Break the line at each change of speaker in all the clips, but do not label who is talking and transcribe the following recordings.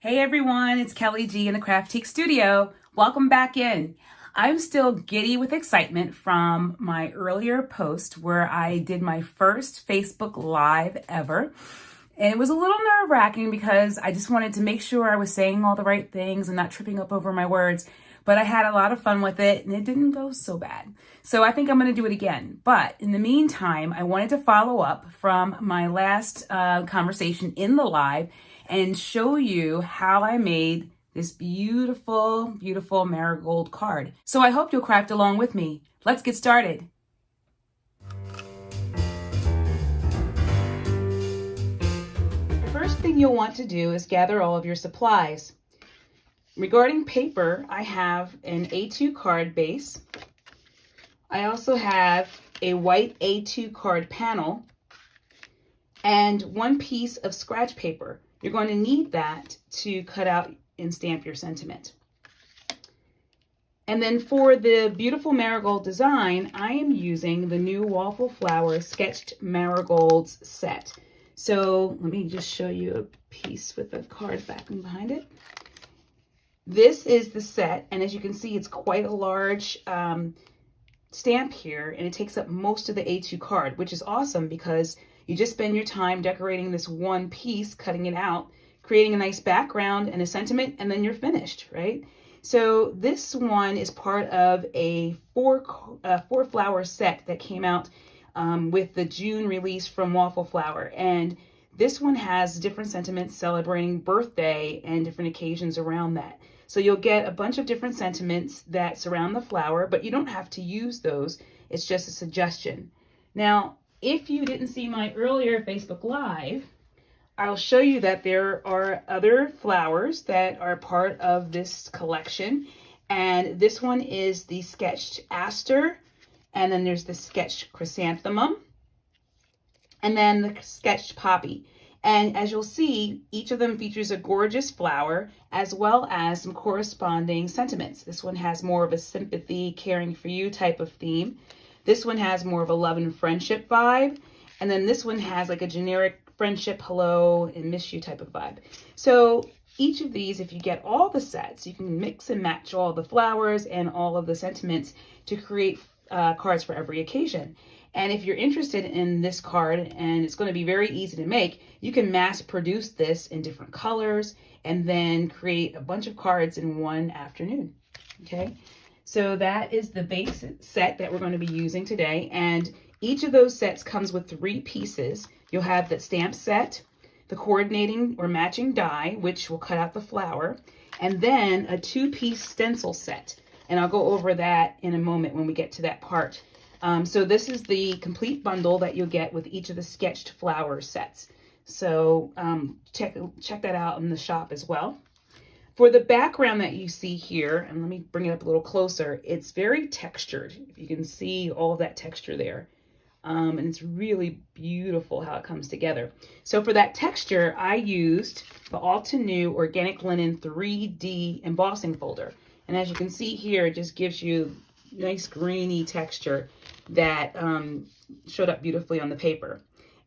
Hey everyone, it's Kelly G in the Craftique Studio. Welcome back in. I'm still giddy with excitement from my earlier post where I did my first Facebook Live ever. And it was a little nerve-wracking because I just wanted to make sure I was saying all the right things and not tripping up over my words. But I had a lot of fun with it and it didn't go so bad. So I think I'm going to do it again. But in the meantime, I wanted to follow up from my last conversation in the live and show you how I made this beautiful, beautiful marigold card. So I hope you'll craft along with me. Let's get started. The first thing you'll want to do is gather all of your supplies. Regarding paper, I have an A2 card base. I also have a white A2 card panel and one piece of scratch paper. You're going to need that to cut out and stamp your sentiment. And then for the beautiful marigold design, I am using the new Waffle Flower Sketched Marigolds set. So let me just show you a piece with the card backing behind it. This is the set, and as you can see, it's quite a large stamp here, and it takes up most of the A2 card, which is awesome because you just spend your time decorating this one piece, cutting it out, creating a nice background and a sentiment, and then you're finished, right? So this one is part of a four flower set that came out with the June release from Waffle Flower. And this one has different sentiments celebrating birthday and different occasions around that. So you'll get a bunch of different sentiments that surround the flower, but you don't have to use those. It's just a suggestion. Now, if you didn't see my earlier Facebook Live, I'll show you that there are other flowers that are part of this collection. And this one is the sketched aster, and then there's the sketched chrysanthemum, and then the sketched poppy. And as you'll see, each of them features a gorgeous flower as well as some corresponding sentiments. This one has more of a sympathy, caring for you type of theme. This one has more of a love and friendship vibe. And then this one has like a generic friendship, hello, and miss you type of vibe. So each of these, if you get all the sets, you can mix and match all the flowers and all of the sentiments to create cards for every occasion. And if you're interested in this card, and it's going to be very easy to make, you can mass produce this in different colors and then create a bunch of cards in one afternoon. Okay, so that is the base set that we're going to be using today. And each of those sets comes with 3 pieces. You'll have the stamp set, the coordinating or matching die, which will cut out the flower, and then a 2-piece stencil set. And I'll go over that in a moment when we get to that part. So this is the complete bundle that you'll get with each of the sketched flower sets. So check that out in the shop as well. For the background that you see here, and let me bring it up a little closer, it's very textured. If you can see all of that texture there. And it's really beautiful how it comes together. So for that texture, I used the Altenew Organic Linen 3D embossing folder. And as you can see here, it just gives you nice grainy texture that showed up beautifully on the paper.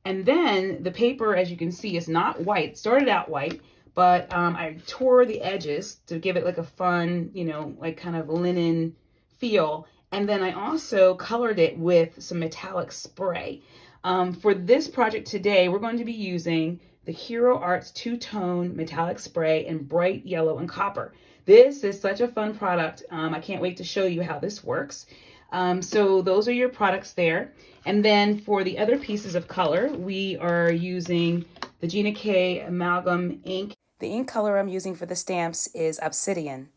And then the paper, as you can see, is not white. It started out white, but I tore the edges to give it like a fun, you know, like kind of linen feel. And then I also colored it with some metallic spray. For this project today, we're going to be using the Hero Arts 2-tone metallic spray in bright yellow and copper. This is such a fun product. I can't wait to show you how this works. So those are your products there. And then for the other pieces of color, we are using the Gina K Amalgam ink. The ink color I'm using for the stamps is Obsidian.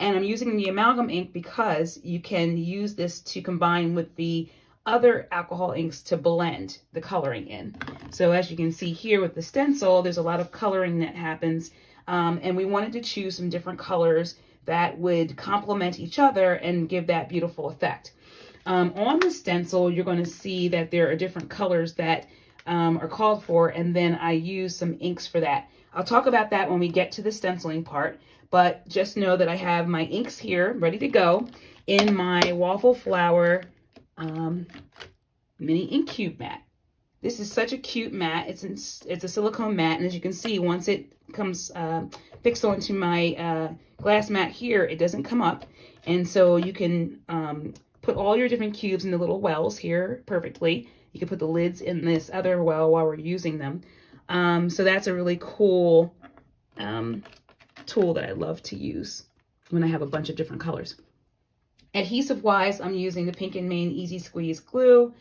And I'm using the amalgam ink because you can use this to combine with the other alcohol inks to blend the coloring in. So as you can see here with the stencil, there's a lot of coloring that happens. And we wanted to choose some different colors that would complement each other and give that beautiful effect. On the stencil, you're going to see that there are different colors that are called for, and then I use some inks for that. I'll talk about that when we get to the stenciling part, but just know that I have my inks here ready to go in my Waffle Flower mini ink cube mat. This is such a cute mat. It's a silicone mat, and as you can see, once it comes fixed onto my glass mat here, it doesn't come up. And so you can put all your different cubes in the little wells here perfectly. You can put the lids in this other well while we're using them. So that's a really cool tool that I love to use when I have a bunch of different colors. Adhesive wise, I'm using the Pink and Main Easy Squeeze glue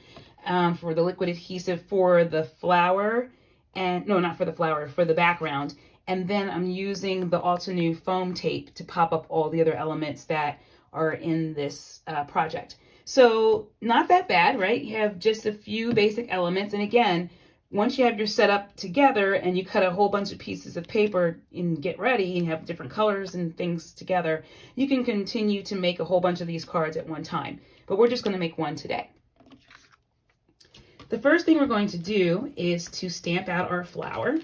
for the liquid adhesive for the flower, and no, not for the flower, for the background. And then I'm using the Altenew foam tape to pop up all the other elements that are in this project. So not that bad, right? You have just a few basic elements. And again, once you have your setup together and you cut a whole bunch of pieces of paper and get ready and have different colors and things together, you can continue to make a whole bunch of these cards at one time. But we're just going to make one today. The first thing we're going to do is to stamp out our flower.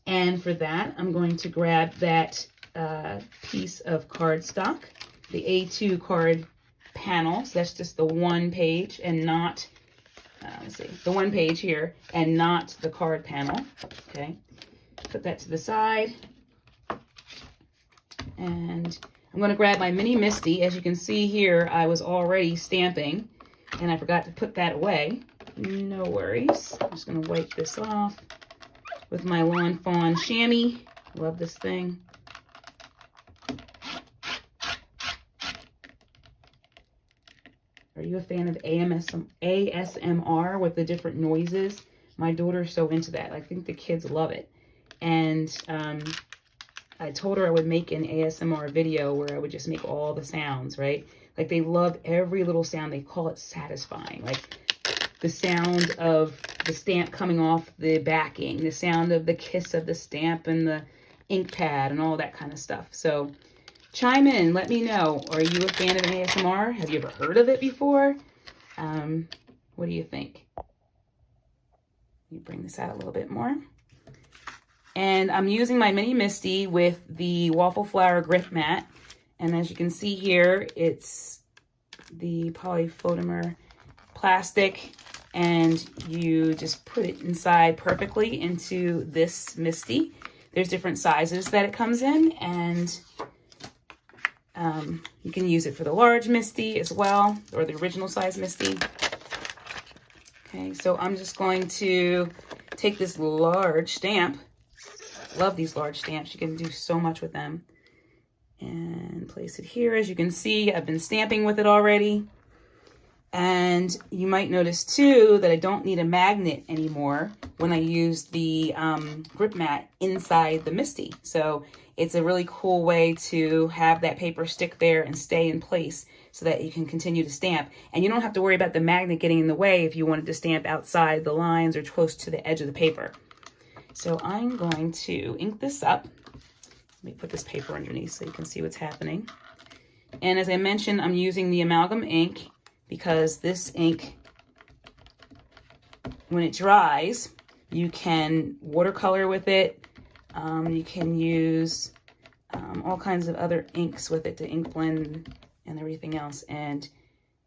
And for that, I'm going to grab that piece of cardstock, the A2 card panel. So that's just the one page and not let's see, the one page here and not the card panel. Okay, put that to the side. And I'm going to grab my mini Misty. As you can see here, I was already stamping and I forgot to put that away. No worries. I'm just going to wipe this off with my Lawn Fawn chamois. Love this thing. Are you a fan of ASMR with the different noises? My daughter's so into that. I think the kids love it. And I told her I would make an ASMR video where I would just make all the sounds, right? Like they love every little sound. They call it satisfying. Like the sound of the stamp coming off the backing, the sound of the kiss of the stamp and the ink pad and all that kind of stuff. So chime in, let me know. Are you a fan of ASMR? Have you ever heard of it before? What do you think? Let me bring this out a little bit more. And I'm using my mini Misty with the Waffle Flower grip mat. And as you can see here, it's the polyphotomer plastic. And you just put it inside perfectly into this Misty. There's different sizes that it comes in, and you can use it for the large Misty as well, or the original size Misty. Okay, so I'm just going to take this large stamp. Love these large stamps. You can do so much with them. And place it here. As you can see, I've been stamping with it already. And you might notice too that I don't need a magnet anymore when I use the grip mat inside the Misty. So it's a really cool way to have that paper stick there and stay in place so that you can continue to stamp. And you don't have to worry about the magnet getting in the way if you wanted to stamp outside the lines or close to the edge of the paper. So I'm going to ink this up. Let me put this paper underneath so you can see what's happening. And as I mentioned, I'm using the amalgam ink because this ink, when it dries, you can watercolor with it. You can use all kinds of other inks with it to ink blend and everything else, and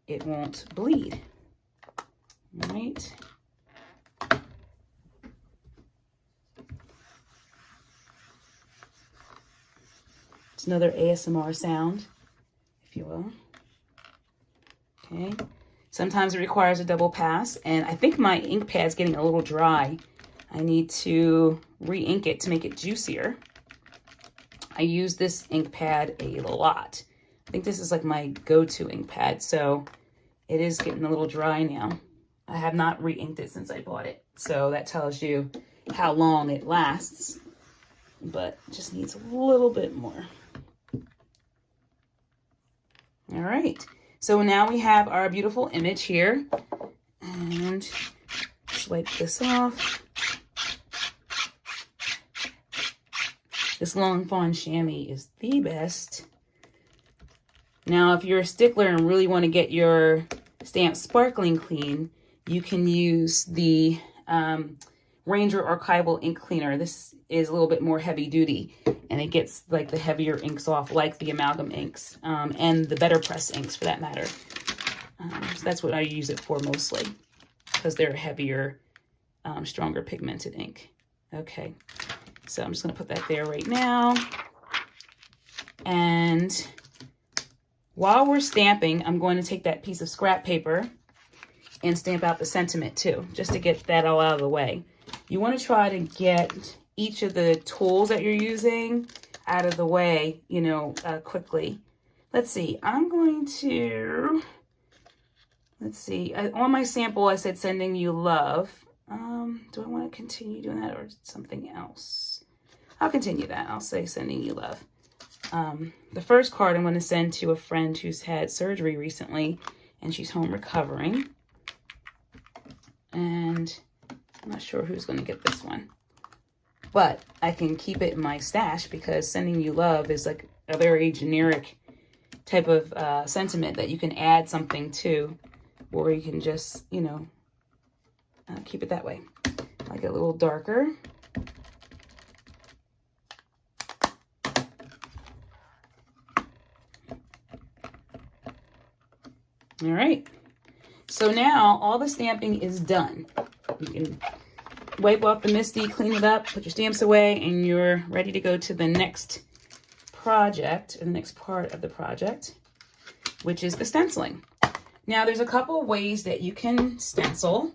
it won't bleed. All right. It's another ASMR sound, if you will. Okay. Sometimes it requires a double pass, and I think my ink pad's getting a little dry. I need to re-ink it to make it juicier. I use this ink pad a lot. I think this is like my go-to ink pad, so it is getting a little dry now. I have not re-inked it since I bought it, so that tells you how long it lasts, but it just needs a little bit more. All right, so now we have our beautiful image here, and let's wipe this off. This Lawn Fawn chamois is the best. Now, if you're a stickler and really want to get your stamp sparkling clean, you can use the Ranger Archival Ink Cleaner. This is a little bit more heavy duty, and it gets like the heavier inks off, like the amalgam inks and the Better Press inks for that matter. So that's what I use it for mostly, because they're heavier stronger pigmented ink. Okay, so I'm just going to put that there right now. And while we're stamping, I'm going to take that piece of scrap paper and stamp out the sentiment too, just to get that all out of the way. You want to try to get each of the tools that you're using out of the way, you know, quickly. Let's see, I'm going to, let's see, on my sample I said sending you love. Do I want to continue doing that or something else? I'll continue that. I'll say sending you love. The first card I'm going to send to a friend who's had surgery recently and she's home recovering. And I'm not sure who's going to get this one, but I can keep it in my stash because sending you love is like a very generic type of sentiment that you can add something to, or you can just, you know, keep it that way. Like a little darker. All right. So now all the stamping is done. You can wipe off the misty, clean it up, put your stamps away, and you're ready to go to the next project, or the next part of the project, which is the stenciling. Now there's a couple of ways that you can stencil.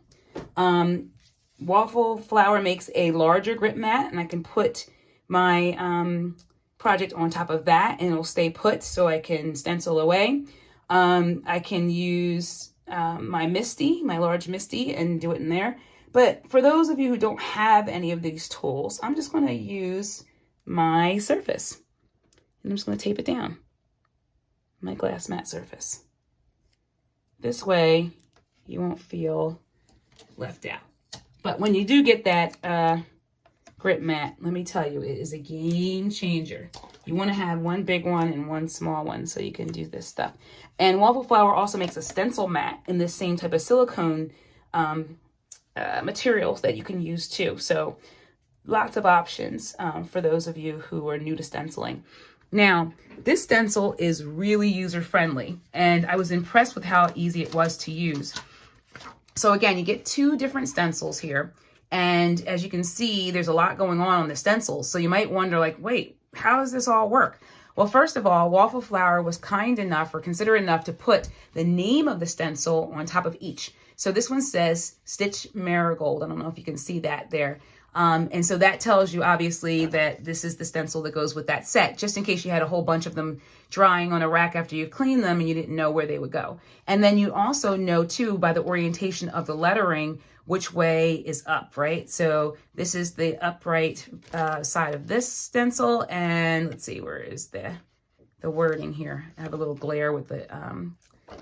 Waffle Flower makes a larger grip mat, and I can put my project on top of that and it'll stay put so I can stencil away. I can use my Misty, my large Misty, and do it in there. But for those of you who don't have any of these tools, I'm just going to use my surface. And I'm just going to tape it down. My glass mat surface. This way, you won't feel left out. But when you do get that grip mat, let me tell you, it is a game changer. You want to have one big one and one small one so you can do this stuff. And Waffle Flower also makes a stencil mat in this same type of silicone materials that you can use too. So lots of options for those of you who are new to stenciling. Now, this stencil is really user-friendly, and I was impressed with how easy it was to use. So again, you get two different stencils here. And as you can see, there's a lot going on the stencils. So you might wonder, like, wait, how does this all work? Well, first of all, Waffle Flower was kind enough or considerate enough to put the name of the stencil on top of each. So this one says Stitch Marigold. I don't know if you can see that there. And so that tells you, obviously, that this is the stencil that goes with that set, just in case you had a whole bunch of them drying on a rack after you cleaned them and you didn't know where they would go. And then you also know, too, by the orientation of the lettering, which way is up, right? So this is the upright side of this stencil. And let's see, where is the wording here? I have a little glare with the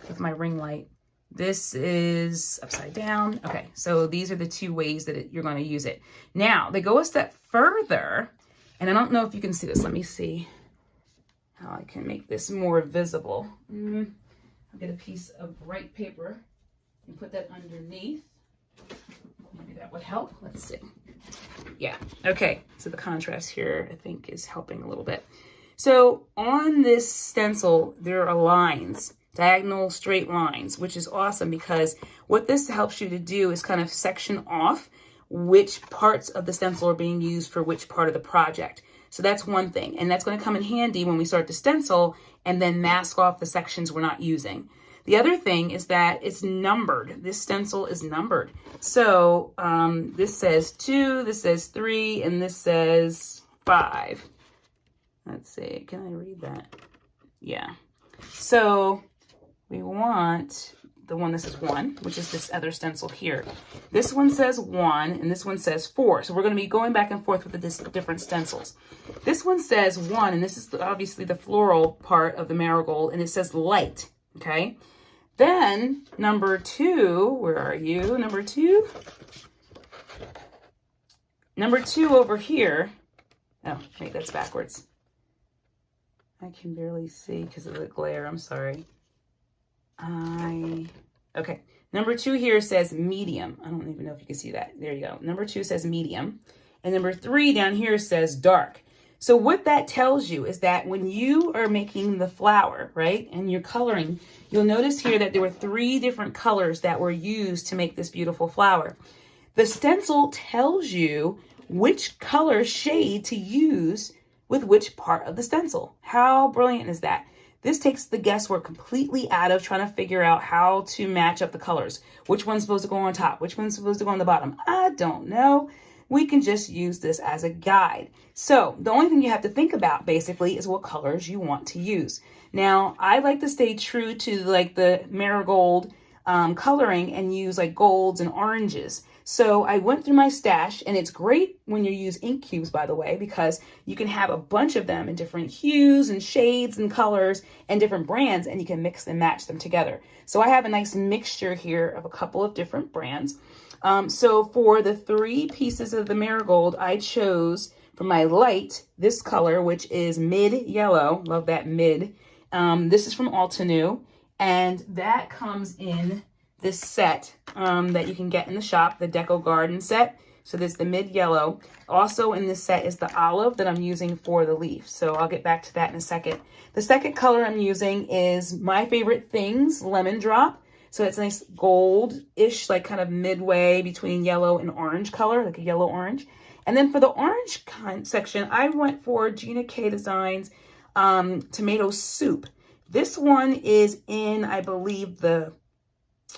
with my ring light. This is upside down. Okay, so these are the two ways that you're going to use it. Now, they go a step further, and I don't know if you can see this. Let me see how I can make this more visible. I'll get a piece of bright paper and put that underneath. Maybe that would help. Let's see. Yeah, okay. So the contrast here, I think, is helping a little bit. So on this stencil, there are lines. Diagonal straight lines, which is awesome because what this helps you to do is kind of section off which parts of the stencil are being used for which part of the project. So that's one thing, and that's going to come in handy when we start to stencil and then mask off the sections we're not using. The other thing is that it's numbered. This stencil is numbered. So this says 2, this says 3, and this says 5. Let's see, can I read that? Yeah. So we want the one that says 1, which is this other stencil here. This one says 1, and this one says 4. So we're going to be going back and forth with the different stencils. This one says 1, and this is obviously the floral part of the marigold, and it says light, okay? Then number 2, where are you? Number 2? Number 2 over here. Oh, wait, that's backwards. I can barely see because of the glare. I'm sorry. Okay. Number 2 here says medium. I don't even know if you can see that. There you go. Number 2 says medium. And number 3 down here says dark. So what that tells you is that when you are making the flower, right, and you're coloring, you'll notice here that there were 3 different colors that were used to make this beautiful flower. The stencil tells you which color shade to use with which part of the stencil. How brilliant is that? This takes the guesswork completely out of trying to figure out how to match up the colors. Which one's supposed to go on top? Which one's supposed to go on the bottom? I don't know. We can just use this as a guide. So the only thing you have to think about basically is what colors you want to use. Now, I like to stay true to like the Marigold coloring and use like golds and oranges. So I went through my stash, and it's great when you use ink cubes, by the way, because you can have a bunch of them in different hues and shades and colors and different brands, and you can mix and match them together. So I have a nice mixture here of a couple of different brands. So for the 3 pieces of the Marigold, I chose for my light this color, which is mid yellow. Love that mid. This is from Altenew, and that comes in this set that you can get in the shop, the Deco Garden set. So there's the mid yellow. Also in this set is the olive that I'm using for the leaf. So I'll get back to that in a second. The second color I'm using is My Favorite Things Lemon Drop. So it's a nice gold-ish, like kind of midway between yellow and orange color, like a yellow orange. And then for the orange section, I went for Gina K Designs Tomato Soup. This one is in, I believe, the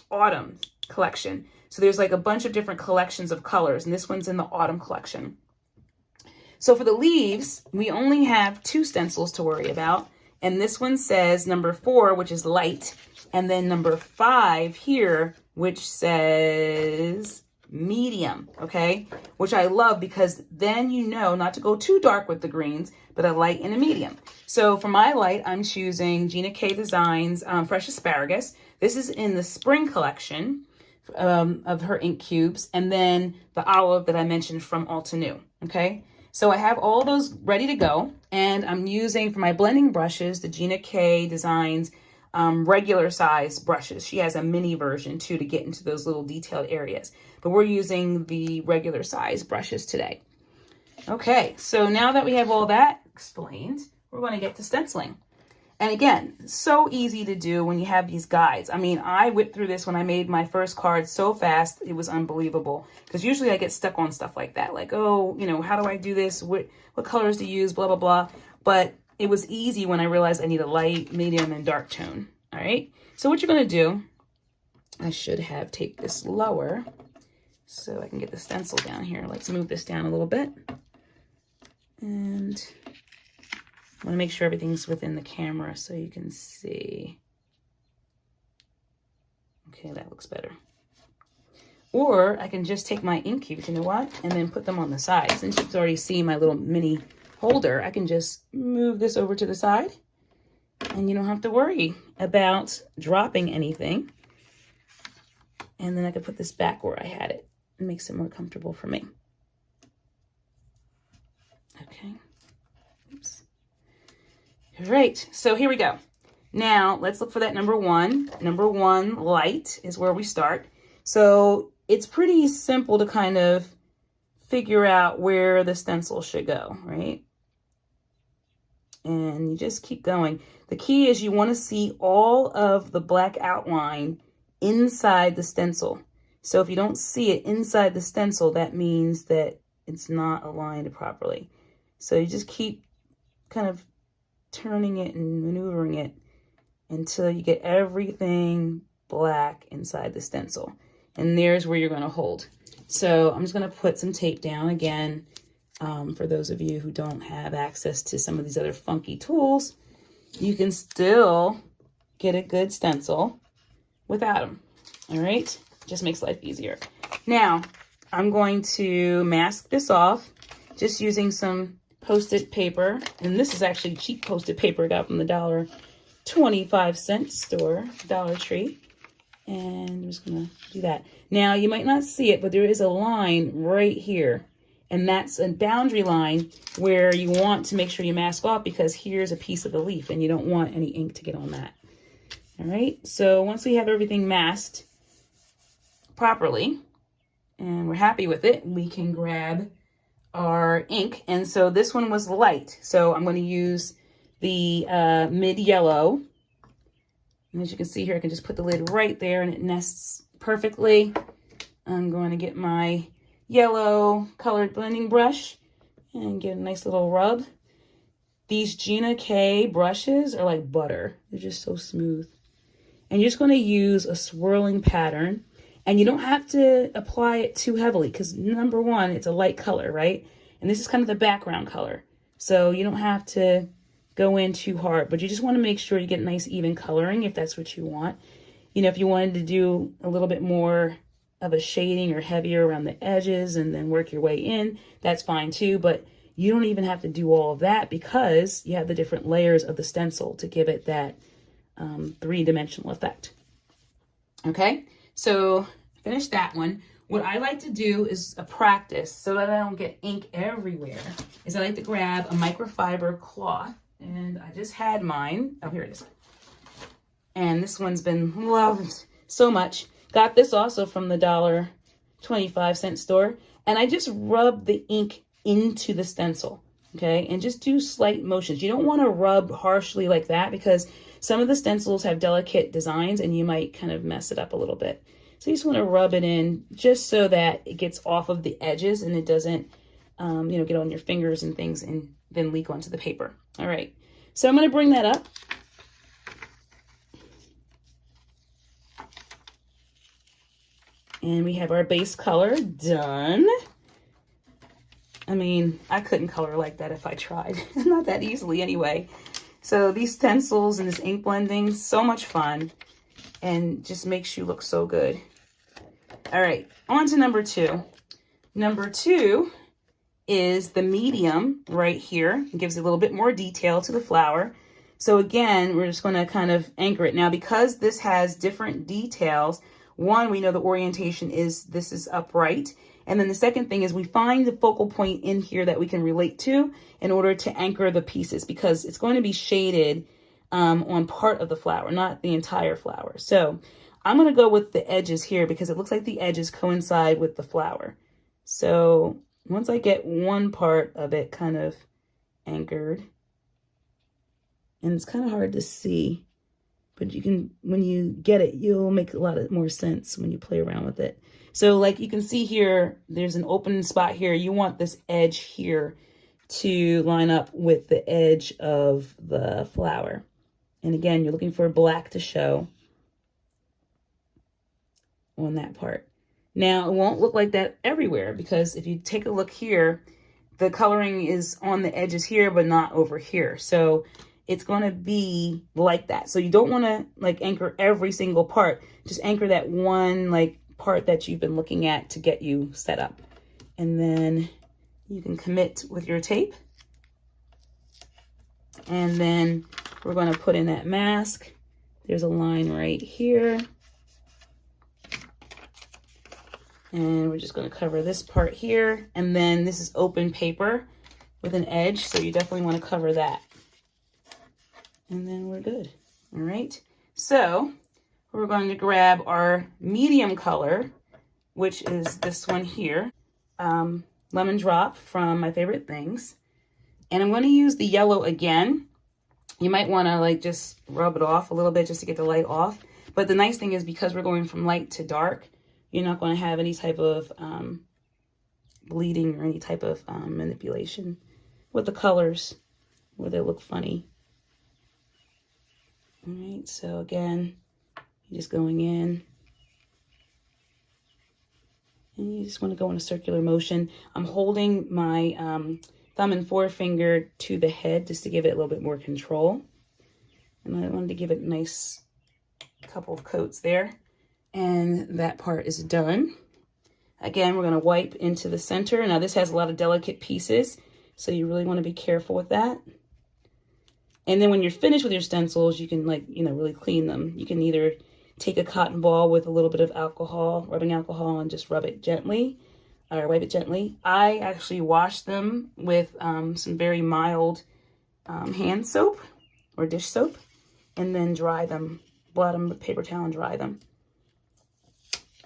autumn collection. So there's like a bunch of different collections of colors, and this one's in the autumn collection. So for the leaves, we only have 2 stencils to worry about. And this one says number 4, which is light, and then number 5 here, which says medium, okay? Which I love because then you know not to go too dark with the greens, but a light and a medium. So for my light, I'm choosing Gina K Designs Fresh Asparagus. This is in the spring collection of her ink cubes, and then the olive that I mentioned from Altenew, okay? So I have all those ready to go, and I'm using for my blending brushes the Gina K Designs regular size brushes. She has a mini version too to get into those little detailed areas, but we're using the regular size brushes today. Okay, so now that we have all that explained, we're going to get to stenciling. And again, so easy to do when you have these guides. I mean, I whipped through this when I made my first card so fast, it was unbelievable. Because usually I get stuck on stuff like that. Like, oh, you know, how do I do this? What colors to use? Blah, blah, blah. But it was easy when I realized I need a light, medium, and dark tone. All right. So what you're going to do, I should have taped this lower so I can get the stencil down here. Let's move this down a little bit. And I want to make sure everything's within the camera so you can see. Okay, that looks better. Or I can just take my ink cubes, you know what? And then put them on the side. Since you've already seen my little mini holder, I can just move this over to the side. And you don't have to worry about dropping anything. And then I can put this back where I had it. It makes it more comfortable for me. Okay. Oops. All right, so here we go. Now let's look for that number 1. Number 1, light, is where we start. So it's pretty simple to kind of figure out where the stencil should go, right? And you just keep going. The key is you want to see all of the black outline inside the stencil. So if you don't see it inside the stencil, that means that it's not aligned properly. So you just keep kind of turning it and maneuvering it until you get everything black inside the stencil. And there's where you're going to hold. So I'm just going to put some tape down again. For those of you who don't have access to some of these other funky tools, you can still get a good stencil without them. All right, just makes life easier. Now I'm going to mask this off just using some Post-it paper, and this is actually cheap Post-it paper I got from the $1.25 store, Dollar Tree. And I'm just gonna do that. Now you might not see it, but there is a line right here, and that's a boundary line where you want to make sure you mask off, because here's a piece of the leaf and you don't want any ink to get on that. All right, so once we have everything masked properly and we're happy with it, we can grab our ink. And so this one was light, so I'm going to use the mid yellow. And as you can see here, I can just put the lid right there and it nests perfectly. I'm going to get my yellow colored blending brush and get a nice little rub. These Gina K brushes are like butter. They're just so smooth. And you're just going to use a swirling pattern. And you don't have to apply it too heavily because number one, it's a light color, right? And this is kind of the background color. So you don't have to go in too hard, but you just want to make sure you get nice even coloring if that's what you want. You know, if you wanted to do a little bit more of a shading or heavier around the edges and then work your way in, that's fine too. But you don't even have to do all of that because you have the different layers of the stencil to give it that three-dimensional effect. Okay, so finish that one. What I like to do is a practice so that I don't get ink everywhere is I like to grab a microfiber cloth, and I just had mine. Oh, here it is. And this one's been loved so much. Got this also from the $1.25 store. And I just rub the ink into the stencil, okay? And just do slight motions. You don't want to rub harshly like that because some of the stencils have delicate designs and you might kind of mess it up a little bit. So you just want to rub it in just so that it gets off of the edges and it doesn't, you know, get on your fingers and things and then leak onto the paper. All right, so I'm going to bring that up. And we have our base color done. I mean, I couldn't color like that if I tried. Not that easily anyway. So these stencils and this ink blending, so much fun. And just makes you look so good. All right, on to number two. Number two is the medium right here. It gives a little bit more detail to the flower. So again, we're just going to kind of anchor it. Now, because this has different details, one, we know the orientation is this is upright. And then the second thing is we find the focal point in here that we can relate to in order to anchor the pieces because it's going to be shaded on part of the flower, not the entire flower. So I'm going to go with the edges here because it looks like the edges coincide with the flower. So once I get one part of it kind of anchored, and it's kind of hard to see, but you can, when you get it, you'll make a lot of more sense when you play around with it. So like you can see here, there's an open spot here. You want this edge here to line up with the edge of the flower. And again, you're looking for black to show on that part. Now, it won't look like that everywhere because if you take a look here, the coloring is on the edges here, but not over here. So it's going to be like that. So you don't want to like anchor every single part. Just anchor that one like part that you've been looking at to get you set up. And then you can commit with your tape. And then we're going to put in that mask. There's a line right here. And we're just going to cover this part here. And then this is open paper with an edge. So you definitely want to cover that. And then we're good. All right. So we're going to grab our medium color, which is this one here. Lemon Drop from My Favorite Things. And I'm going to use the yellow again. You might want to like just rub it off a little bit just to get the light off. But the nice thing is because we're going from light to dark, you're not going to have any type of bleeding or any type of manipulation with the colors where they look funny. All right, so again, you're just going in. And you just want to go in a circular motion. I'm holding my thumb and forefinger to the head just to give it a little bit more control. And I wanted to give it a nice couple of coats there. And that part is done. Again, we're going to wipe into the center. Now this has a lot of delicate pieces, so you really want to be careful with that. And then when you're finished with your stencils, you can like, you know, really clean them. You can either take a cotton ball with a little bit of alcohol, rubbing alcohol, and just rub it gently or wipe it gently. I actually wash them with some very mild hand soap or dish soap and then dry them, blot them with a paper towel and dry them.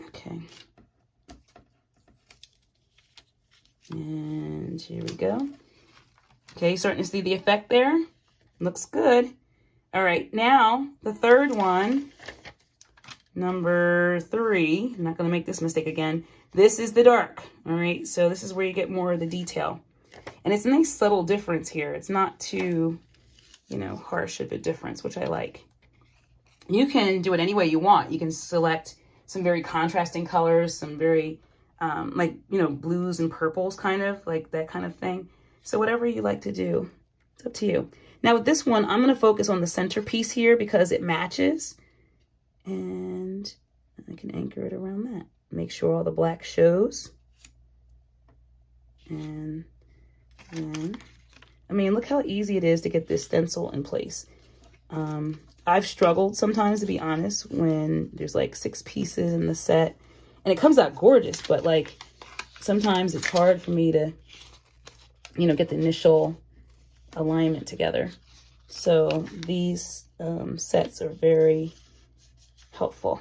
Okay. And here we go. Okay, starting to see the effect there. Looks good. All right, now the third one, Number 3, I'm not going to make this mistake again. This is the dark, all right? So this is where you get more of the detail. And it's a nice subtle difference here. It's not too, you know, harsh of a difference, which I like. You can do it any way you want. You can select some very contrasting colors, some very, like, you know, blues and purples, kind of, like that kind of thing. So whatever you like to do, it's up to you. Now with this one, I'm going to focus on the centerpiece here because it matches. And I can anchor it around that. Make sure all the black shows. And then, I mean, look how easy it is to get this stencil in place. I've struggled sometimes, to be honest, when there's like 6 pieces in the set. And it comes out gorgeous, but like sometimes it's hard for me to, you know, get the initial alignment together. So these sets are very helpful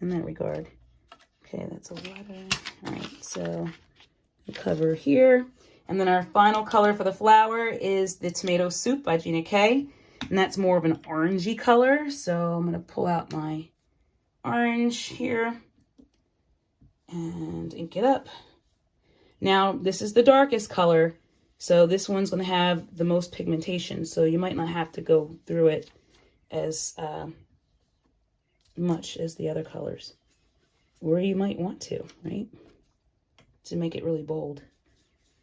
in that regard. Okay, that's a lot of, all right, so the cover here. And then our final color for the flower is the Tomato Soup by Gina K. And that's more of an orangey color. So I'm going to pull out my orange here and ink it up. Now, this is the darkest color. So this one's going to have the most pigmentation. So you might not have to go through it as much as the other colors. Or you might want to, right? To make it really bold.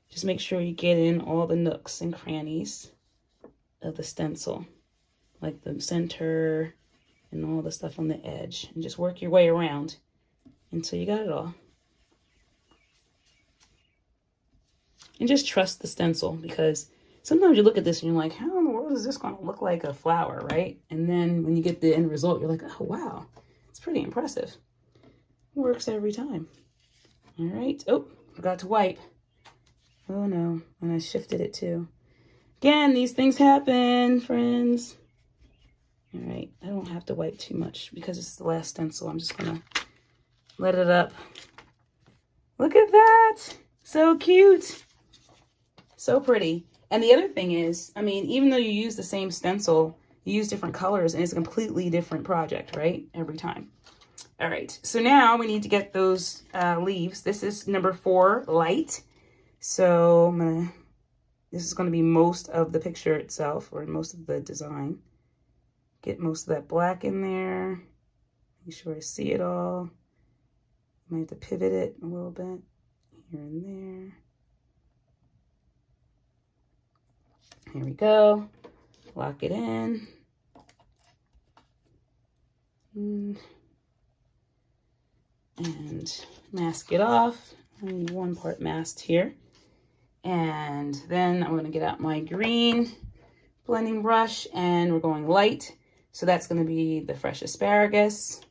Just make sure you get in all the nooks and crannies of the stencil, like the center and all the stuff on the edge, and just work your way around until you got it all. And just trust the stencil, because sometimes you look at this and you're like, how in the world is this going to look like a flower, right? And then when you get the end result, you're like, oh, wow, it's pretty impressive. It works every time. All right. Oh, forgot to wipe. Oh, no. And I shifted it, too. Again, these things happen, friends. All right. I don't have to wipe too much because it's the last stencil. I'm just going to let it up. Look at that. So cute. So pretty. And the other thing is, I mean, even though you use the same stencil, you use different colors, and it's a completely different project, right? Every time. All right. So now we need to get those leaves. This is number 4, light. So this is going to be most of the picture itself, or most of the design. Get most of that black in there. Make sure I see it all. Might have to pivot it a little bit here and there. Here we go. Lock it in. And mask it off. I need one part masked here. And then I'm going to get out my green blending brush, and we're going light. So that's going to be the fresh asparagus.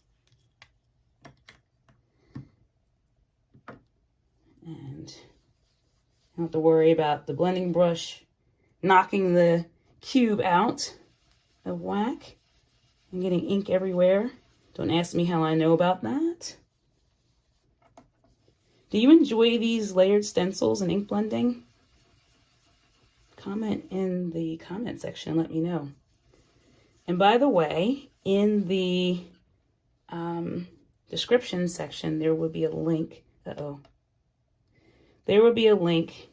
And I don't have to worry about the blending brush knocking the cube out of whack and getting ink everywhere. Don't ask me how I know about that. Do you enjoy these layered stencils and ink blending? Comment in the comment section, let me know. And by the way, in the description section, there will be a link. There will be a link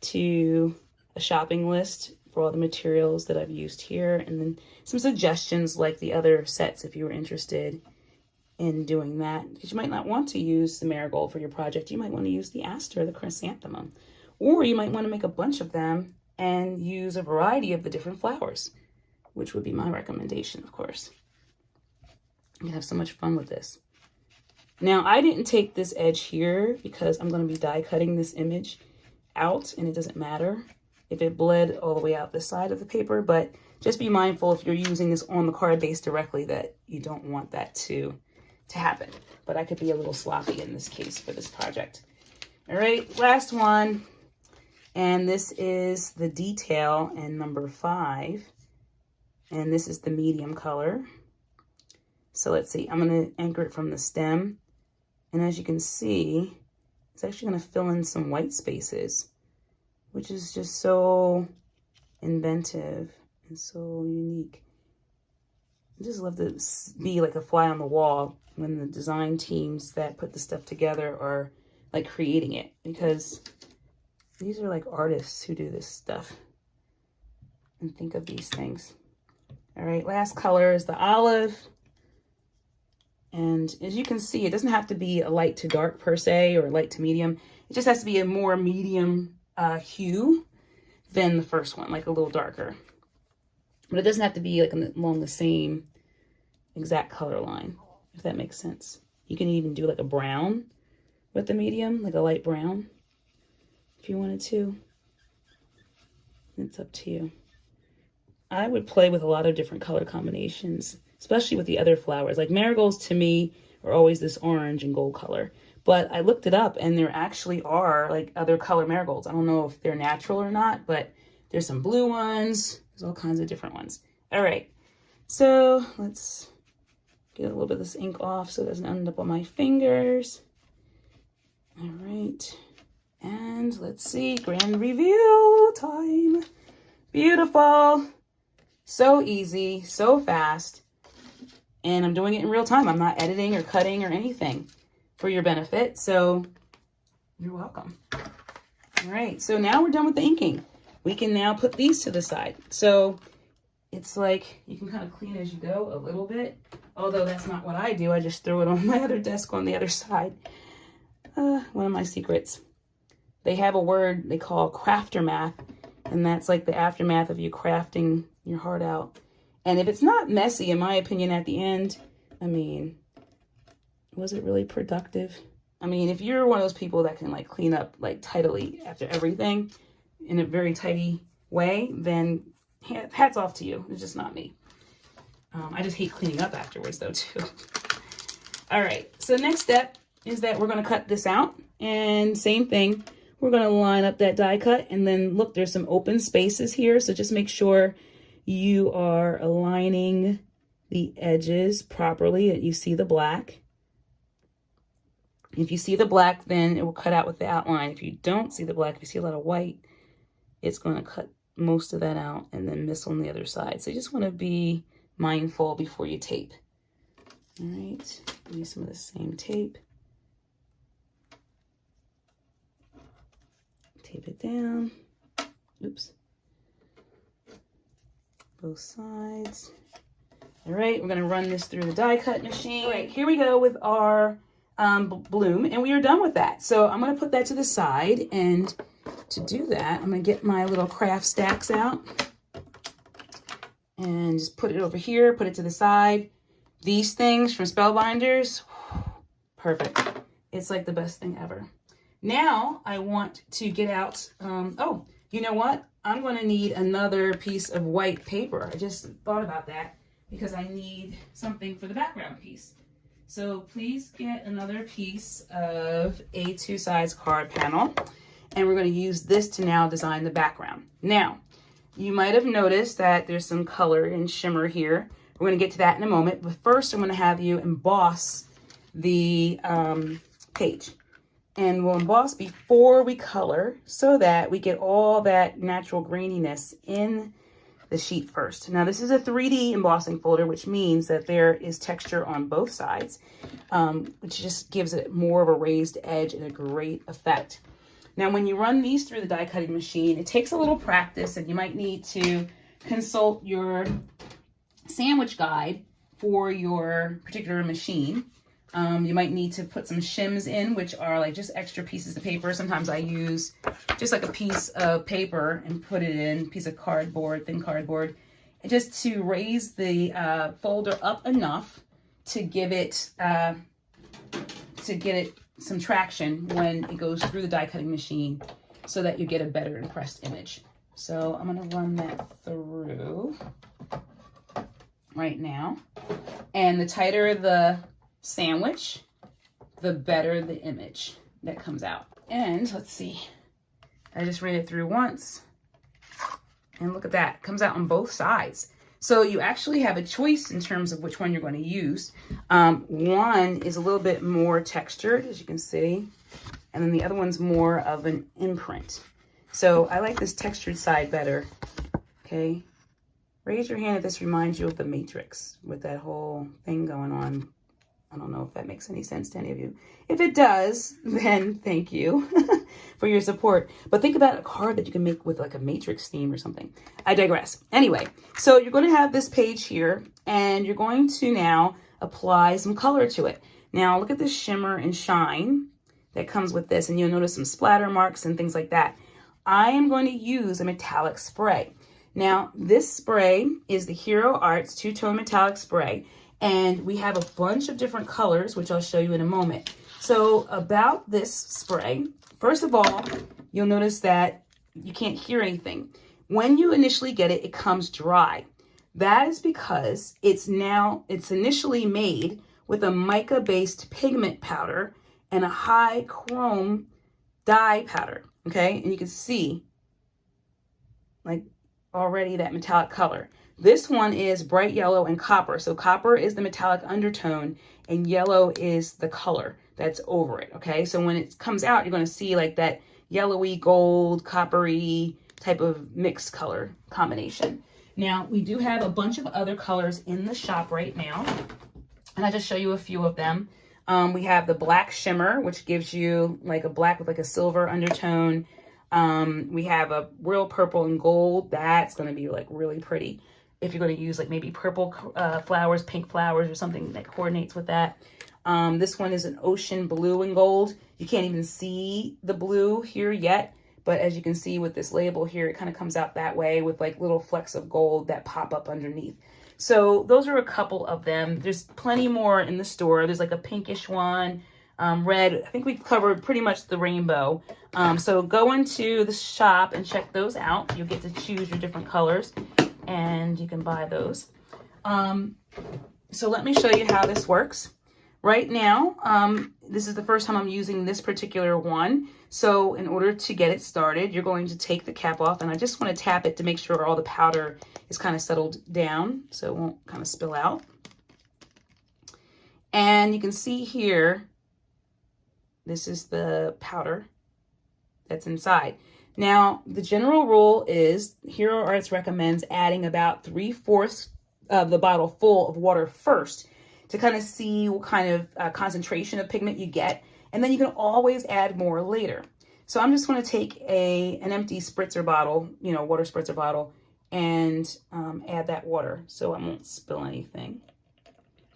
to a shopping list for all the materials that I've used here, and then some suggestions like the other sets if you were interested in doing that, because you might not want to use the marigold for your project. You might want to use the aster, the chrysanthemum, or you might want to make a bunch of them and use a variety of the different flowers, which would be my recommendation, of course. You can have so much fun with this. Now, I didn't take this edge here because I'm going to be die cutting this image out, and it doesn't matter if it bled all the way out this side of the paper, but just be mindful if you're using this on the card base directly that you don't want that to happen. But I could be a little sloppy in this case for this project. All right, last one. And this is the detail in number 5. And this is the medium color. So let's see, I'm going to anchor it from the stem. And as you can see, it's actually going to fill in some white spaces, which is just so inventive and so unique. I just love to be like a fly on the wall when the design teams that put the stuff together are like creating it, because these are like artists who do this stuff and think of these things. All right, last color is the olive. And as you can see, it doesn't have to be a light to dark per se, or light to medium. It just has to be a more medium hue than the first one, like a little darker. But it doesn't have to be like along the same exact color line, if that makes sense. You can even do like a brown with the medium, like a light brown, if you wanted to. It's up to you. I would play with a lot of different color combinations, especially with the other flowers. Like marigolds to me are always this orange and gold color. But I looked it up and there actually are like other color marigolds. I don't know if they're natural or not, but there's some blue ones. There's all kinds of different ones. All right, so let's get a little bit of this ink off so it doesn't end up on my fingers. All right, and let's see, grand reveal time. Beautiful. So easy, so fast. And I'm doing it in real time. I'm not editing or cutting or anything for your benefit. So you're welcome. All right, so now we're done with the inking. We can now put these to the side. So it's like you can kind of clean as you go a little bit. Although that's not what I do. I just throw it on my other desk on the other side. One of my secrets. They have a word they call crafter math. And that's like the aftermath of you crafting your heart out. And if it's not messy, in my opinion, at the end, I mean, was it really productive? I mean, if you're one of those people that can like clean up like tidily after everything in a very tidy way, then hats off to you. It's just not me. I just hate cleaning up afterwards though too. All right, so next step is that we're gonna cut this out, and same thing. We're gonna line up that die cut, and then look, there's some open spaces here. So just make sure you are aligning the edges properly, that you see the black. If you see the black, then it will cut out with the outline. If you don't see the black, if you see a lot of white, it's gonna cut most of that out and then miss on the other side. So you just wanna be mindful before you tape. All right, use some of the same tape. Tape it down. Oops. Both sides. All right, we're gonna run this through the die cut machine. All right, here we go with our bloom, and we are done with that. So I'm gonna put that to the side, and to do that, I'm gonna get my little craft stacks out and just put it over here, put it to the side. These things from Spellbinders, perfect. It's like the best thing ever. Now I want to get out, oh, you know what? I'm gonna need another piece of white paper. I just thought about that because I need something for the background piece. So please get another piece of A2 size card panel, and we're gonna use this to now design the background. Now, you might have noticed that there's some color and shimmer here. We're gonna get to that in a moment, but first I'm gonna have you emboss the page. And we'll emboss before we color so that we get all that natural graininess in the sheet first. Now this is a 3D embossing folder, which means that there is texture on both sides, which just gives it more of a raised edge and a great effect. Now when you run these through the die cutting machine, it takes a little practice, and you might need to consult your sandwich guide for your particular machine. You might need to put some shims in, which are like just extra pieces of paper. Sometimes I use just like a piece of paper and put it in, a piece of cardboard, thin cardboard, and just to raise the folder up enough to give it, some traction when it goes through the die cutting machine, so that you get a better impressed image. So I'm gonna run that through right now. And the tighter the sandwich, the better the image that comes out. And let's see, I just ran it through once, and look at that, it comes out on both sides. So you actually have a choice in terms of which one you're going to use. One is a little bit more textured, as you can see, and then the other one's more of an imprint. So I like this textured side better. Okay, Raise your hand if this reminds you of the Matrix with that whole thing going on. I don't know if that makes any sense to any of you. If it does, then thank you for your support. But think about a card that you can make with like a Matrix theme or something. I digress. Anyway, so you're going to have this page here, and you're going to now apply some color to it. Now look at this shimmer and shine that comes with this, and you'll notice some splatter marks and things like that. I am going to use a metallic spray. Now this spray is the Hero Arts two-tone metallic spray, and we have a bunch of different colors, which I'll show you in a moment. So about this spray, first of all, you'll notice that you can't hear anything. When you initially get it, it comes dry. That is because it's initially made with a mica-based pigment powder and a high chrome dye powder, okay? And you can see like already that metallic color. This one is bright yellow and copper. So copper is the metallic undertone and yellow is the color that's over it, okay? So when it comes out, you're gonna see like that yellowy, gold, coppery type of mixed color combination. Now, we do have a bunch of other colors in the shop right now, and I'll just show you a few of them. We have the black shimmer, which gives you like a black with like a silver undertone. We have a real purple and gold. That's gonna be like really pretty. If you're going to use like maybe purple flowers, pink flowers, or something that coordinates with that. This one is an ocean blue and gold. You can't even see the blue here yet, but as you can see with this label here, it kind of comes out that way with like little flecks of gold that pop up underneath. So those are a couple of them. There's plenty more in the store. There's like a pinkish one, red. I think we've covered pretty much the rainbow. So go into the shop and check those out. You'll get to choose your different colors, and you can buy those. So let me show you how this works. Right now, this is the first time I'm using this particular one. So in order to get it started, you're going to take the cap off, and I just want to tap it to make sure all the powder is kind of settled down so it won't kind of spill out. And you can see here, this is the powder that's inside. Now, the general rule is Hero Arts recommends adding about 3/4 of the bottle full of water first to kind of see what kind of concentration of pigment you get. And then you can always add more later. So I'm just going to take an empty spritzer bottle, you know, water spritzer bottle, and add that water so I won't spill anything.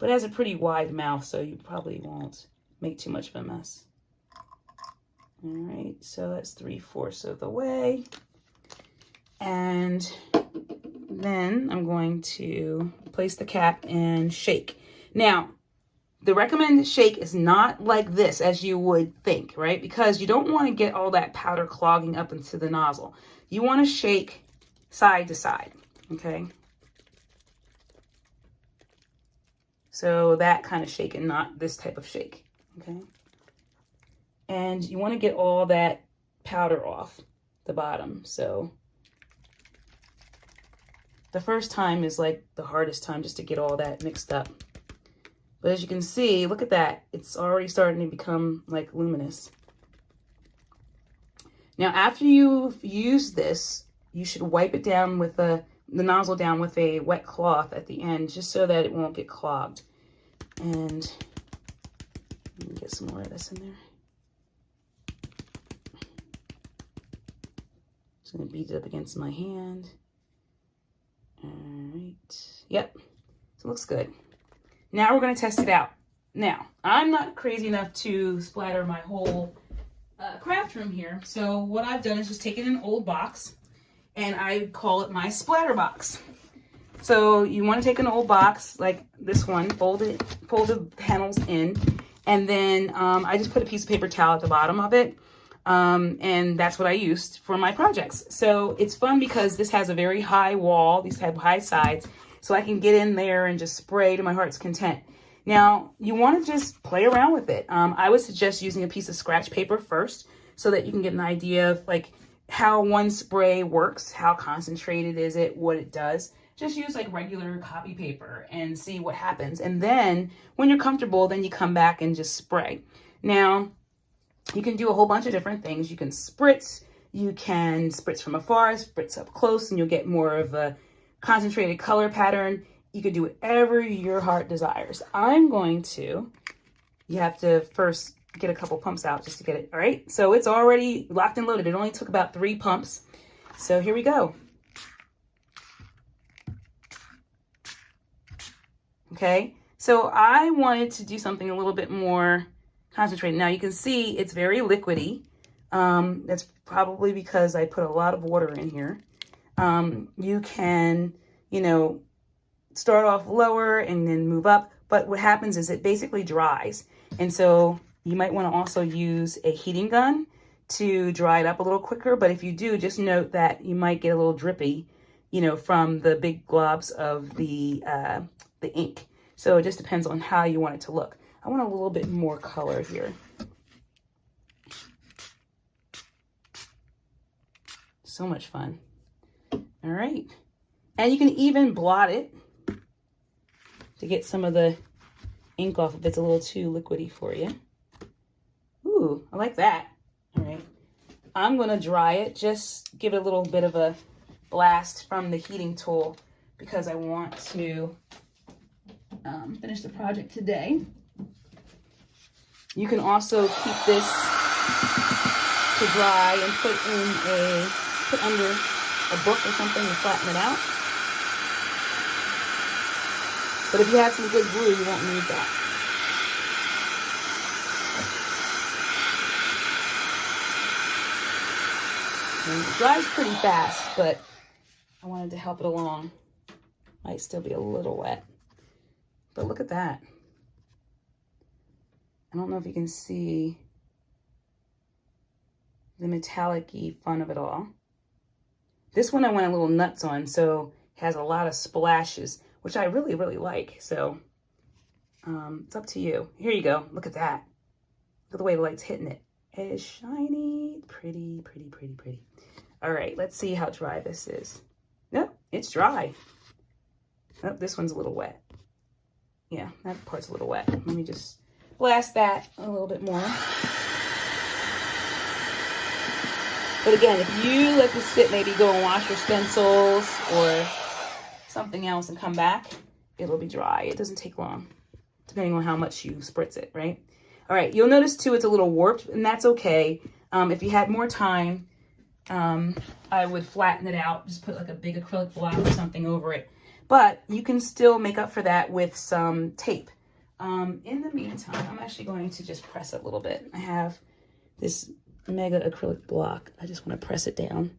But it has a pretty wide mouth, so you probably won't make too much of a mess. All right, so that's 3/4 of the way. And then I'm going to place the cap and shake. Now, the recommended shake is not like this as you would think, right? Because you don't want to get all that powder clogging up into the nozzle. You want to shake side to side, okay? So that kind of shake and not this type of shake, okay? And you want to get all that powder off the bottom. So the first time is like the hardest time just to get all that mixed up. But as you can see, look at that. It's already starting to become like luminous. Now, after you've used this, you should wipe it down with the nozzle down with a wet cloth at the end, just so that it won't get clogged. And let me get some more of this in there. Just gonna beat it up against my hand. All right, yep, so it looks good. Now we're gonna test it out. Now, I'm not crazy enough to splatter my whole craft room here. So what I've done is just taken an old box, and I call it my splatter box. So you want to take an old box like this one, fold the panels in, and then I just put a piece of paper towel at the bottom of it, and that's what I used for my projects. So it's fun because this has a very high wall, these have high sides, so I can get in there and just spray to my heart's content. Now, you want to just play around with it. I would suggest using a piece of scratch paper first so that you can get an idea of like how one spray works, how concentrated is it, what it does. Just use like regular copy paper and see what happens. And then when you're comfortable, then you come back and just spray. Now, you can do a whole bunch of different things. You can spritz from afar, spritz up close, and you'll get more of a concentrated color pattern. You could do whatever your heart desires. I'm going to, you have to first get a couple pumps out just to get it. All right, so it's already locked and loaded. It only took about 3 pumps. So here we go. Okay, so I wanted to do something a little bit more concentrated. Now you can see it's very liquidy. That's probably because I put a lot of water in here. You can, you know, start off lower and then move up, but what happens is it basically dries. And so you might want to also use a heating gun to dry it up a little quicker. But if you do, just note that you might get a little drippy, you know, from the big globs of the ink. So it just depends on how you want it to look. I want a little bit more color here. So much fun. All right. And you can even blot it to get some of the ink off if it's a little too liquidy for you. Ooh, I like that. All right. I'm going to dry it. Just give it a little bit of a blast from the heating tool because I want to finish the project today. You can also keep this to dry and put under a book or something and flatten it out. But if you have some good glue, you won't need that. And it dries pretty fast, but I wanted to help it along. Might still be a little wet. But look at that. I don't know if you can see the metallic-y fun of it all. This one I went a little nuts on, so it has a lot of splashes, which I really, really like. So it's up to you. Here you go. Look at that. Look at the way the light's hitting it. It is shiny. Pretty, pretty, pretty, pretty. All right, let's see how dry this is. Nope, it's dry. Nope, this one's a little wet. Yeah, that part's a little wet. Let me just blast that a little bit more. But again, if you let this sit, maybe go and wash your stencils or something else and come back, it'll be dry. It doesn't take long, depending on how much you spritz it, right? All right, you'll notice too it's a little warped, and that's okay. If you had more time, I would flatten it out, just put like a big acrylic block or something over it. But you can still make up for that with some tape. In the meantime, I'm actually going to just press it a little bit. I have this mega acrylic block. I just want to press it down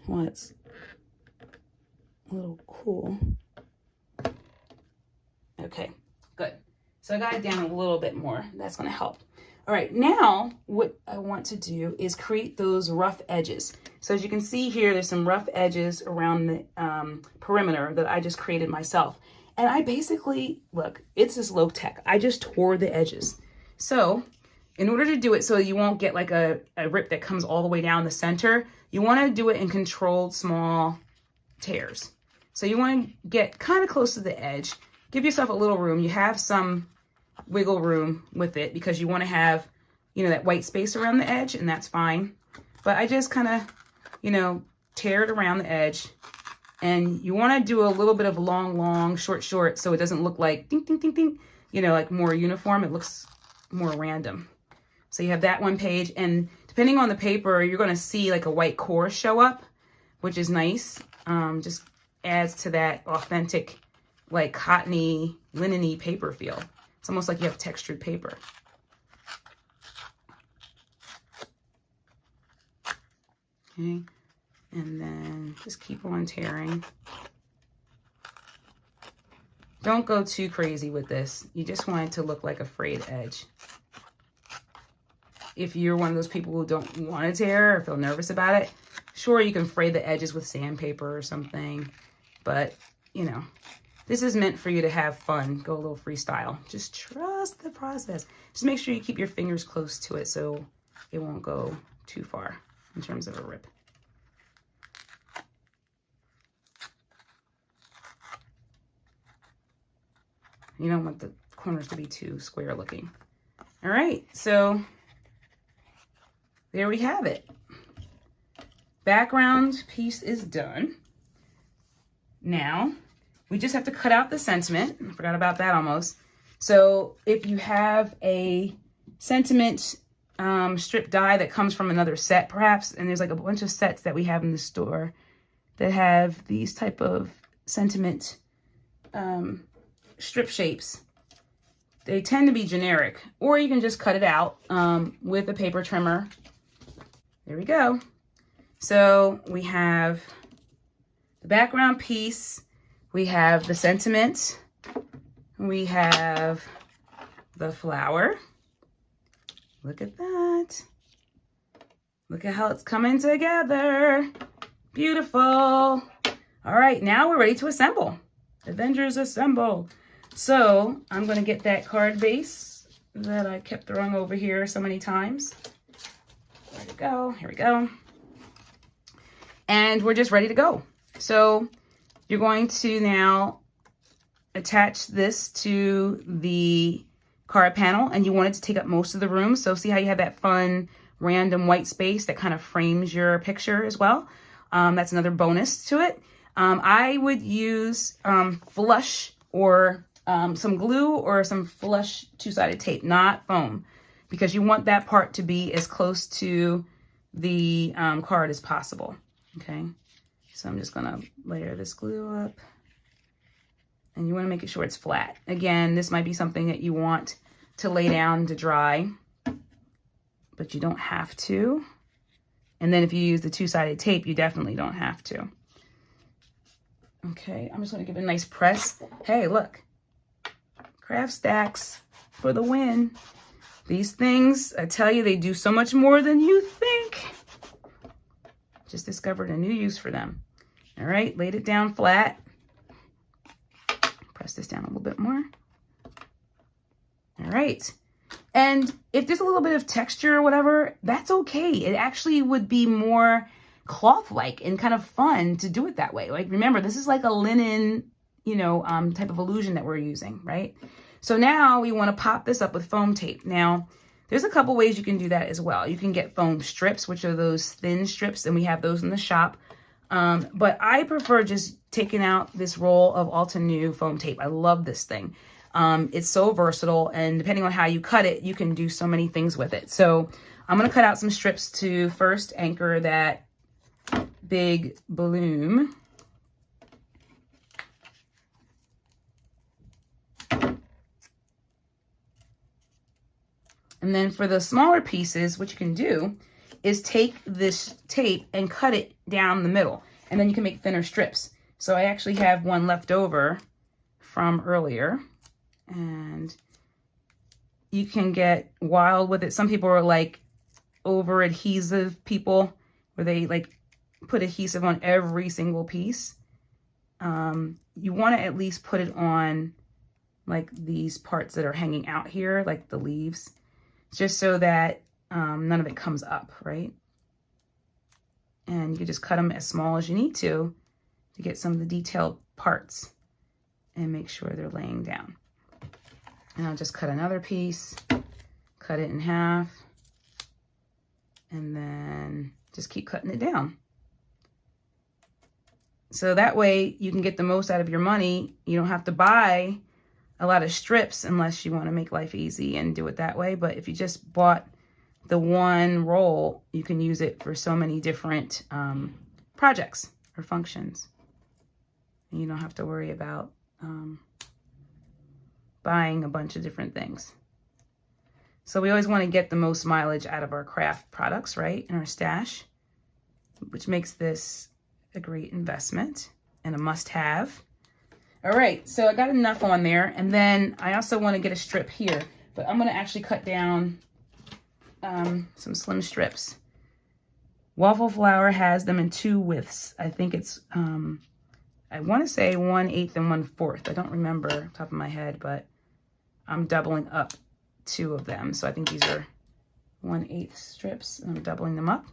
while it's a little cool. Okay, good. So I got it down a little bit more. That's going to help. All right, now what I want to do is create those rough edges. So as you can see here, there's some rough edges around the perimeter that I just created myself. And I basically, look, it's this low tech. I just tore the edges. So in order to do it so you won't get like a rip that comes all the way down the center, you want to do it in controlled small tears. So you want to get kind of close to the edge. Give yourself a little room. You have some wiggle room with it because you want to have, you know, that white space around the edge, and that's fine. But I just kind of, you know, tear it around the edge. And you want to do a little bit of long, short, so it doesn't look like ding, ding, ding, ding, you know, like more uniform. It looks more random. So you have that one page, and depending on the paper, you're going to see like a white core show up, which is nice. Just adds to that authentic, like cottony, linen-y paper feel. It's almost like you have textured paper. Okay, and then just keep on tearing. Don't go too crazy with this. You just want it to look like a frayed edge. If you're one of those people who don't want to tear or feel nervous about it, sure, you can fray the edges with sandpaper or something, but you know, this is meant for you to have fun, go a little freestyle. Just trust the process. Just make sure you keep your fingers close to it so it won't go too far in terms of a rip. You don't want the corners to be too square looking. All right, so there we have it. Background piece is done. Now, we just have to cut out the sentiment. I forgot about that almost. So if you have a sentiment strip die that comes from another set perhaps, and there's like a bunch of sets that we have in the store that have these type of sentiment strip shapes. They tend to be generic, or you can just cut it out with a paper trimmer. There we go. So we have the background piece, we have the sentiment, we have the flower. Look at that. Look at how it's coming together. Beautiful. All right, now we're ready to assemble. Avengers assemble. So I'm going to get that card base that I kept throwing over here so many times. Where'd it go? Here we go. And we're just ready to go. So you're going to now attach this to the card panel, and you want it to take up most of the room. So see how you have that fun random white space that kind of frames your picture as well. That's another bonus to it. I would use flush or some glue or some flush two-sided tape, not foam, because you want that part to be as close to the card as possible. Okay, so I'm just gonna layer this glue up, and you want to make sure it's flat. Again, this might be something that you want to lay down to dry, but you don't have to. And then if you use the two-sided tape, you definitely don't have to. Okay, I'm just gonna give it a nice press. Hey, look, craft stacks for the win. These things, I tell you, they do so much more than you think. Just discovered a new use for them. All right, laid it down flat. Press this down a little bit more. All right. And if there's a little bit of texture or whatever, that's okay. It actually would be more cloth-like and kind of fun to do it that way. Like, remember, this is like a linen, you know, type of illusion that we're using, right? So now we want to pop this up with foam tape. Now, there's a couple ways you can do that as well. You can get foam strips, which are those thin strips, and we have those in the shop. But I prefer just taking out this roll of Altenew foam tape. I love this thing. It's so versatile, and depending on how you cut it, you can do so many things with it. So I'm going to cut out some strips to first anchor that big balloon. And then for the smaller pieces, what you can do is take this tape and cut it down the middle, and then you can make thinner strips. So I actually have one left over from earlier, and you can get wild with it. Some people are like over adhesive people, where they like put adhesive on every single piece. You want to at least put it on like these parts that are hanging out here, like the leaves, just so that none of it comes up, right? And you can just cut them as small as you need to get some of the detailed parts and make sure they're laying down. And I'll just cut another piece, cut it in half, and then just keep cutting it down. So that way you can get the most out of your money. You don't have to buy a lot of strips unless you want to make life easy and do it that way. But if you just bought the one roll, you can use it for so many different projects or functions. And you don't have to worry about buying a bunch of different things. So we always want to get the most mileage out of our craft products, right? In our stash, which makes this a great investment and a must-have. All right, so I got enough on there, and then I also want to get a strip here, but I'm going to actually cut down some slim strips. Waffle Flower has them in 2 widths. I think it's, I want to say 1/8 and 1/4. I don't remember off the top of my head, but I'm doubling up 2 of them. So I think these are 1/8 strips, and I'm doubling them up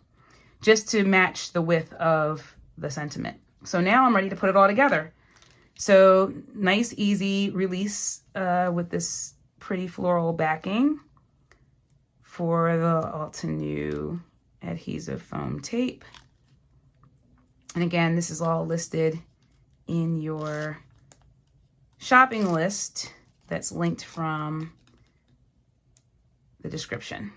just to match the width of the sentiment. So now I'm ready to put it all together. So nice, easy release with this pretty floral backing for the Altenew adhesive foam tape. And again, this is all listed in your shopping list that's linked from the description.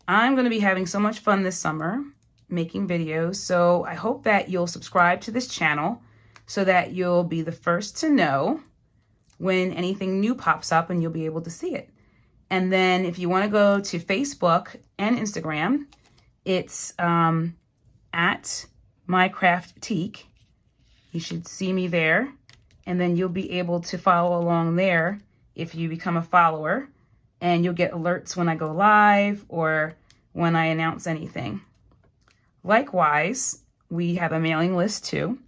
I'm going to be having so much fun this summer making videos, so I hope that you'll subscribe to this channel so that you'll be the first to know when anything new pops up and you'll be able to see it. And then if you want to go to Facebook and Instagram, it's at mycrafttique. You should see me there, and then you'll be able to follow along there if you become a follower, and you'll get alerts when I go live or when I announce anything. Likewise, we have a mailing list too.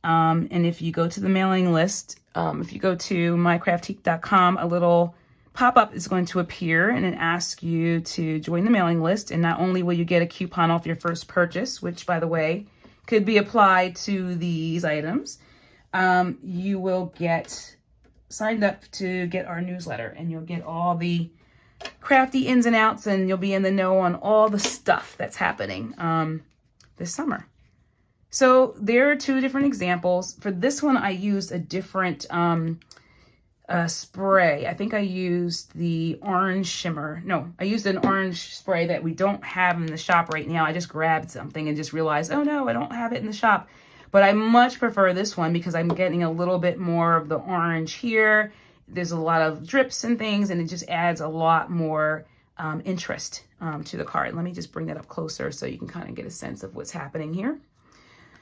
And if you go to the mailing list, if you go to mycrafttique.com, a little pop-up is going to appear and it asks you to join the mailing list. And not only will you get a coupon off your first purchase, which by the way, could be applied to these items, you will get signed up to get our newsletter, and you'll get all the crafty ins and outs, and you'll be in the know on all the stuff that's happening this summer. So there are two different examples. For this one, I used a different spray. I think I used the orange shimmer. No, I used an orange spray that we don't have in the shop right now. I just grabbed something and just realized, oh no, I don't have it in the shop. But I much prefer this one because I'm getting a little bit more of the orange here. There's a lot of drips and things, and it just adds a lot more interest to the card. Let me just bring that up closer so you can kind of get a sense of what's happening here.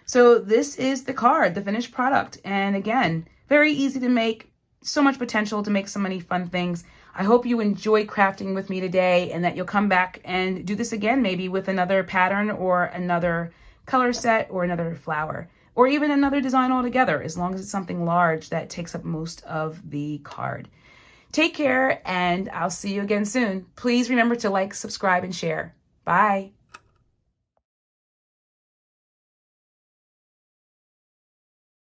So this is the card, the finished product. And again, very easy to make, so much potential to make so many fun things. I hope you enjoy crafting with me today and that you'll come back and do this again, maybe with another pattern or another color set or another flower, or even another design altogether, as long as it's something large that takes up most of the card. Take care, and I'll see you again soon. Please remember to like, subscribe, and share. Bye.